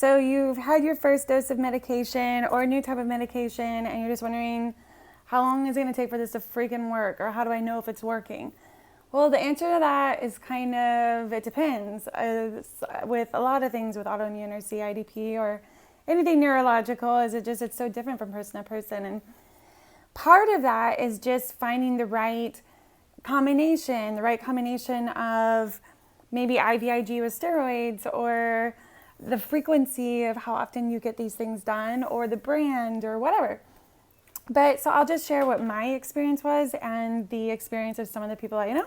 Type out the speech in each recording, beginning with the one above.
So you've had your first dose of medication or a new type of medication and you're just wondering, how long is it going to take for this to freaking work? Or how do I know if it's working? Well, the answer to that is kind of, it depends. With a lot of things with autoimmune or CIDP or anything neurological, it's so different from person to person. And part of that is just finding the right combination of maybe IVIG with steroids, or the frequency of how often you get these things done, or the brand, or whatever. But so I'll just share what my experience was and the experience of some of the people I know.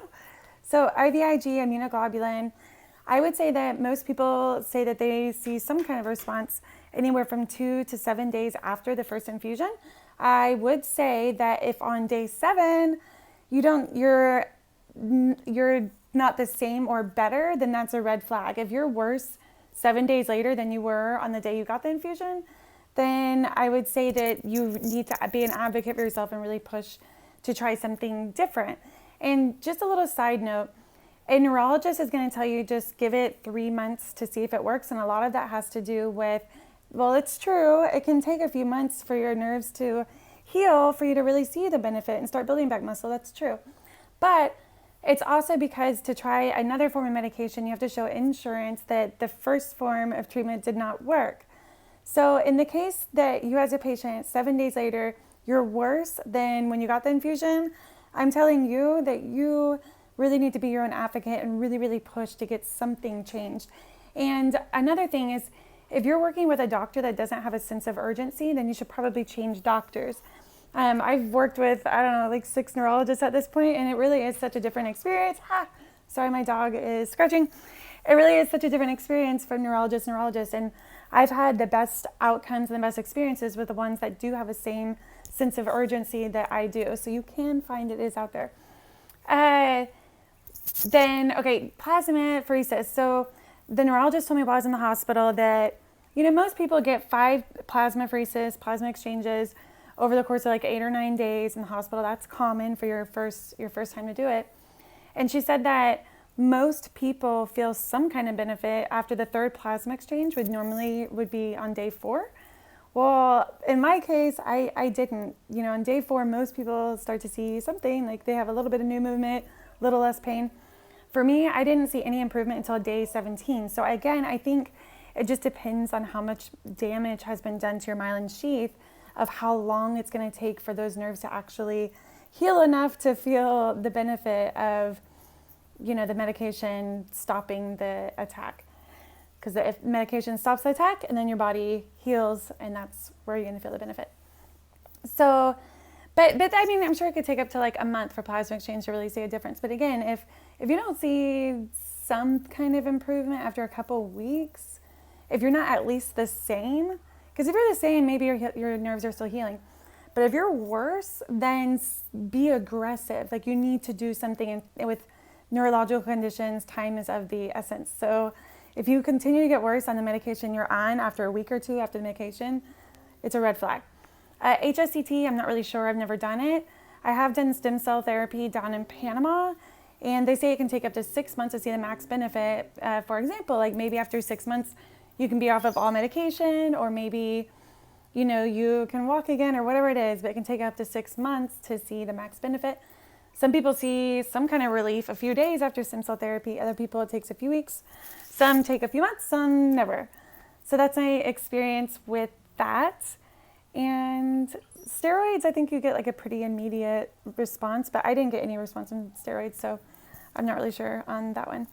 So IVIG, immunoglobulin, I would say that most people say that they see some kind of response anywhere from 2 to 7 days after the first infusion. I would say that if on day 7 you're not the same or better, then that's a red flag. If you're worse 7 days later than you were on the day you got the infusion, then I would say that you need to be an advocate for yourself and really push to try something different. And just a little side note, a neurologist is going to tell you just give it 3 months to see if it works. And a lot of that has to do with, well, it's true, it can take a few months for your nerves to heal for you to really see the benefit and start building back muscle. That's true. But it's also because to try another form of medication, you have to show insurance that the first form of treatment did not work. So in the case that you as a patient, 7 days later, you're worse than when you got the infusion, I'm telling you that you really need to be your own advocate and really, really push to get something changed. And another thing is, if you're working with a doctor that doesn't have a sense of urgency, then you should probably change doctors. I've worked with, I don't know, like 6 neurologists at this point, and it really is such a different experience. Sorry, my dog is scratching. It really is such a different experience from neurologist to neurologist. And I've had the best outcomes and the best experiences with the ones that do have the same sense of urgency that I do. So you can find it is out there. Plasmapheresis. So the neurologist told me while I was in the hospital that, most people get 5 plasmapheresis, plasma exchanges over the course of like 8 or 9 days in the hospital. That's common for your first time to do it. And she said that most people feel some kind of benefit after the 3rd plasma exchange, would be on day 4. Well, in my case, I didn't. On day 4, most people start to see something, like they have a little bit of new movement, a little less pain. For me, I didn't see any improvement until day 17. So again, I think it just depends on how much damage has been done to your myelin sheath, of how long it's going to take for those nerves to actually heal enough to feel the benefit of the medication stopping the attack. Because the medication stops the attack and then your body heals, and that's where you're going to feel the benefit. So, but I mean, I'm sure it could take up to like a month for plasma exchange to really see a difference. But again, if you don't see some kind of improvement after a couple weeks, if you're not at least the same, because if you're the same, maybe your nerves are still healing. But if you're worse, then be aggressive. Like, you need to do something. With neurological conditions, time is of the essence. So if you continue to get worse on the medication you're on after a week or 2 after the medication, it's a red flag. HSCT, I'm not really sure. I've never done it. I have done stem cell therapy down in Panama, and they say it can take up to 6 months to see the max benefit. For example, like maybe after 6 months, you can be off of all medication, or maybe, you can walk again, or whatever it is, but it can take up to 6 months to see the max benefit. Some people see some kind of relief a few days after stem cell therapy. Other people, it takes a few weeks. Some take a few months, some never. So that's my experience with that. And steroids, I think you get like a pretty immediate response, but I didn't get any response from steroids, so I'm not really sure on that one.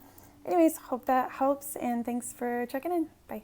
Anyways, hope that helps, and thanks for checking in. Bye.